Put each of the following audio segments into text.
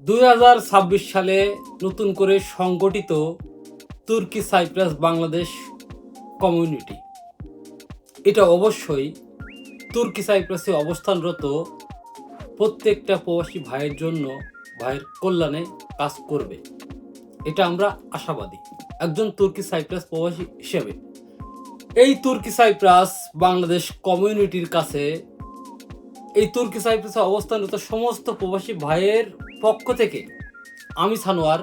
2026 সালে নতুন করে সংগঠিত তুর্কি সাইপ্রাস বাংলাদেশ কমিউনিটি, এটা অবশ্যই তুর্কি সাইপ্রাসে অবস্থানরত প্রত্যেকটা প্রবাসী ভাইয়ের জন্য, ভাইয়ের কল্যাণে কাজ করবে। এটা আমরা আশাবাদী একজন তুর্কি সাইপ্রাস প্রবাসী হিসেবে। এই তুর্কি সাইপ্রাস বাংলাদেশ কমিউনিটির কাছে, এই তুর্কি সাইপ্রাসে অবস্থানরত সমস্ত প্রবাসী ভাইয়ের পক্ষ থেকে আমি সানোয়ার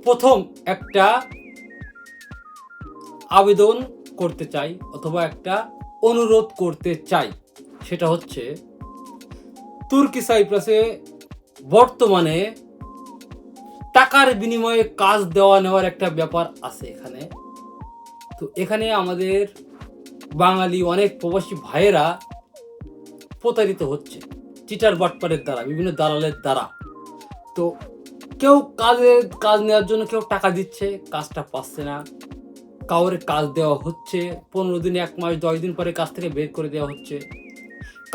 প্রথম একটা আবেদন করতে চাই অথবা একটা অনুরোধ করতে চাই। সেটা হচ্ছে, তুর্কি সাইপ্রাসে বর্তমানে টাকার বিনিময়ে কাজ দেওয়া নেওয়ার একটা ব্যাপার আছে এখানে। তো এখানে আমাদের বাঙালি অনেক প্রবাসী ভাইয়েরা প্রতারিত হচ্ছে চিটার বাটপারের দ্বারা, বিভিন্ন দালালের দ্বারা। তো কেউ কাজ নেওয়ার জন্য কেউ টাকা দিচ্ছে, কাজটা পাচ্ছে না। কাউরে কাজ দেওয়া হচ্ছে 15 দিন, 1 মাস, 10 দিন পরে কাজ থেকে বের করে দেওয়া হচ্ছে।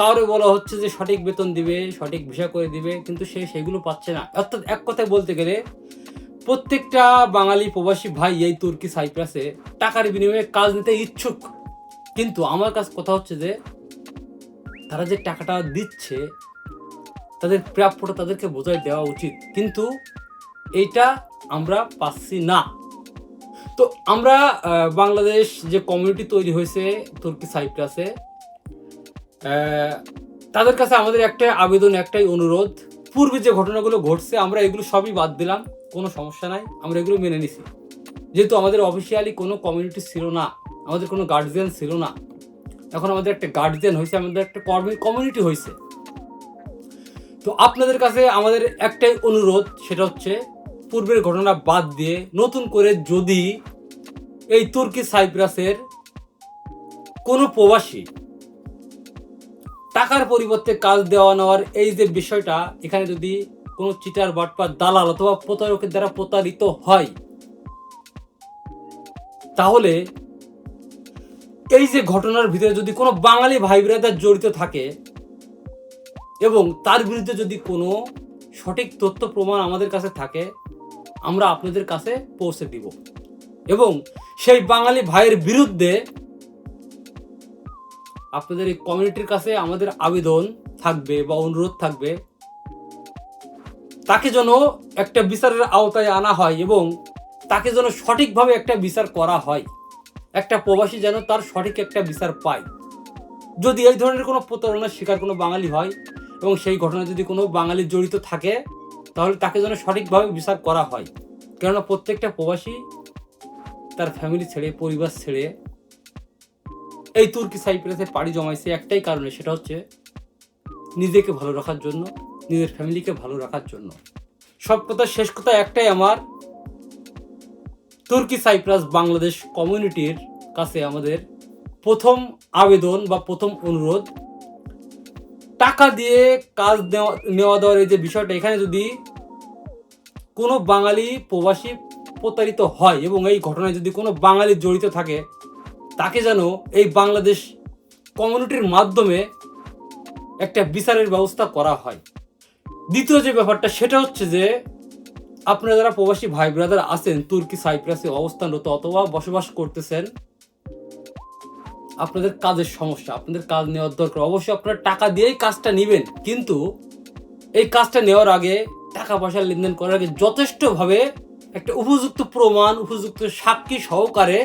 কাউরে বলা হচ্ছে যে সঠিক বেতন দিবে, সঠিক ভিসা করে দিবে, কিন্তু সে সেগুলো পাচ্ছে না। অর্থাৎ এক কথায় বলতে গেলে প্রত্যেকটা বাঙালি প্রবাসী ভাই এই তুর্কি সাইপ্রাসে টাকার বিনিময়ে কাজ নিতে ইচ্ছুক, কিন্তু আমার কাছে কথা হচ্ছে যে তারা যে টাকাটা দিচ্ছে তাদের প্রাপ্যটা তাদেরকে বোঝাই দেওয়া উচিত, কিন্তু এইটা আমরা পাচ্ছি না। তো আমরা বাংলাদেশ যে কমিউনিটি তৈরি হয়েছে তুর্কি সাইপ্রাসে, তাদের কাছে আমাদের একটা আবেদন, একটাই অনুরোধ। পূর্বে যে ঘটনাগুলো ঘটছে আমরা এগুলো সবই বাদ দিলাম, কোনো সমস্যা নাই, আমরা এগুলো মেনে নিছি। যেহেতু আমাদের অফিসিয়ালি কোনো কমিউনিটি ছিল না, আমাদের কোনো গার্জিয়ান ছিল না, এখন আমাদের একটা গার্জিয়ান হয়েছে, আমাদের একটা কমিউনিটি হয়েছে। তো আপনাদের কাছে আমাদের একটাই অনুরোধ, সেটা হচ্ছে পূর্বের ঘটনা বাদ দিয়ে নতুন করে যদি এই তুর্কি সাইপ্রাসের কোনো প্রবাসী টাকার পরিবর্তে কাজ দেওয়া নেওয়ার এই যে বিষয়টা, এখানে যদি কোনো চিটার বাটপার দালাল অথবা প্রতারকের দ্বারা প্রতারিত হয়, তাহলে এই যে ঘটনার ভিতরে যদি কোনো বাঙালি ভাই ব্রাদার জড়িত থাকে এবং তার বিরুদ্ধে যদি কোনো সঠিক তথ্য প্রমাণ আমাদের কাছে থাকে, আমরা আপনাদের কাছে পৌঁছে দিব এবং সেই বাঙালি ভাইয়ের বিরুদ্ধে আপনাদের এই কমিউনিটির কাছে আমাদের আবেদন থাকবে বা অনুরোধ থাকবে, তাকে যেন একটা বিচারের আওতায় আনা হয় এবং তাকে যেন সঠিকভাবে একটা বিচার করা হয়। একটা প্রবাসী যেন তার সঠিক একটা বিচার পায়। যদি এই ধরনের কোনো প্রতারণার শিকার কোনো বাঙালি হয় এবং সেই ঘটনায় যদি কোনো বাঙালি জড়িত থাকে, তাহলে তাকে যেন সঠিকভাবে বিচার করা হয়। কেননা প্রত্যেকটা প্রবাসী তার ফ্যামিলি ছেড়ে, পরিবার ছেড়ে এই তুর্কি সাইপ্রাসে পাড়ি জমাইছে একটাই কারণে, সেটা হচ্ছে নিজেকে ভালো রাখার জন্য, নিজের ফ্যামিলিকে ভালো রাখার জন্য। সব কথা শেষ কথা একটাই আমার, তুর্কি সাইপ্রাস বাংলাদেশ কমিউনিটির কাছে আমাদের প্রথম আবেদন বা প্রথম অনুরোধ, টাকা দিয়ে কাজ নেওয়া দেওয়ার এই যে বিষয়টা, এখানে যদি কোনো বাঙালি প্রবাসী প্রতারিত হয় এবং এই ঘটনায় যদি কোনো বাঙালি জড়িত থাকে, তাকে যেন এই বাংলাদেশ কমিউনিটির মাধ্যমে একটা বিচারের ব্যবস্থা করা হয়। দ্বিতীয় যে ব্যাপারটা, সেটা হচ্ছে যে আপনারা যারা প্রবাসী ভাই ব্রাদার আছেন তুর্কি সাইপ্রাসে অবস্থানরত অথবা বসবাস করতেছেন, আপনাদের কাজের সমস্যা, আপনাদের কাজ নেওয়ার দরকার, অবশ্যই আপনারা টাকা দিয়েই কাজটা নেবেন, কিন্তু এই কাজটা নেওয়ার আগে, টাকা পয়সা লেনদেন করার আগে যথেষ্টভাবে একটা উপযুক্ত প্রমাণ, উপযুক্ত সাক্ষী সহকারে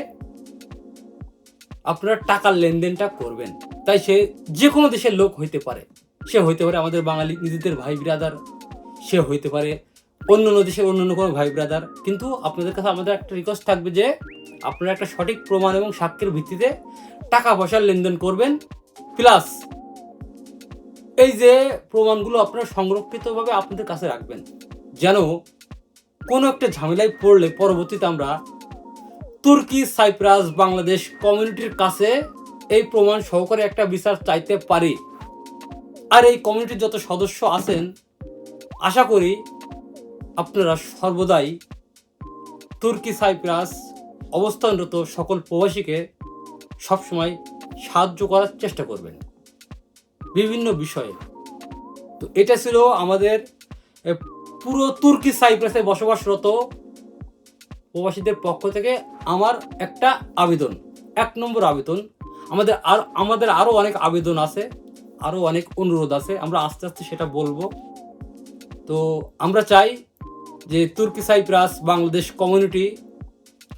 আপনারা টাকার লেনদেনটা করবেন। তাই সে যে কোনো দেশের লোক হইতে পারে, সে হইতে পারে আমাদের বাঙালি নিজেদের ভাই ব্রাদার, সে হইতে পারে অন্যান্য দেশের অন্যান্য কোনো ভাই ব্রাদার, কিন্তু আপনাদের কাছে আমাদের একটা রিকোয়েস্ট থাকবে যে আপনারা একটা সঠিক প্রমাণ এবং সাক্ষীর ভিত্তিতে টাকা পয়সার লেনদেন করবেন। প্লাস এই যে প্রমাণগুলো আপনারা সংরক্ষিতভাবে আপনাদের কাছে রাখবেন, যেন কোনো একটা ঝামেলায় পড়লে পরবর্তীতে আমরা তুর্কি সাইপ্রাস বাংলাদেশ কমিউনিটির কাছে এই প্রমাণ সহকারে একটা বিচার চাইতে পারি। আর এই কমিউনিটির যত সদস্য আছেন, আশা করি আপনারা সর্বদাই তুর্কি সাইপ্রাস অবস্থানরত সকল প্রবাসীকে সবসময় সাহায্য করার চেষ্টা করবেন বিভিন্ন বিষয়ে। তো এটা ছিল আমাদের পুরো তুর্কি সাইপ্রাসে বসবাসরত প্রবাসীদের পক্ষ থেকে আমার একটা আবেদন, 1 নম্বর আবেদন, আমাদের আরও অনেক আবেদন আছে, আরও অনেক অনুরোধ আছে, আমরা আস্তে আস্তে সেটা বলবো। তো আমরা চাই যে তুর্কি সাইপ্রাস বাংলাদেশ কমিউনিটি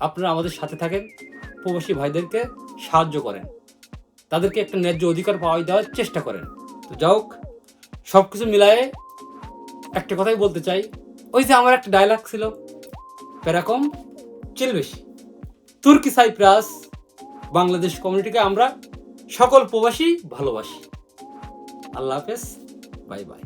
আপনারা আমাদের সাথে থাকেন, প্রবাসী ভাইদেরকে সাহায্য করেন, তাদেরকে একটা ন্যায্য অধিকার পাওয়া দেওয়ার চেষ্টা করেন। তো যাই হোক, সব কিছু মিলায়ে একটা কথাই বলতে চাই, ওই যে আমার একটা ডায়লগ ছিল, এরকম বেশি তুর্কি সাইপ্রাস বাংলাদেশ কমিউনিটিকে আমরা সকল প্রবাসী ভালোবাসি। আল্লাহ হাফেজ, বাই বাই।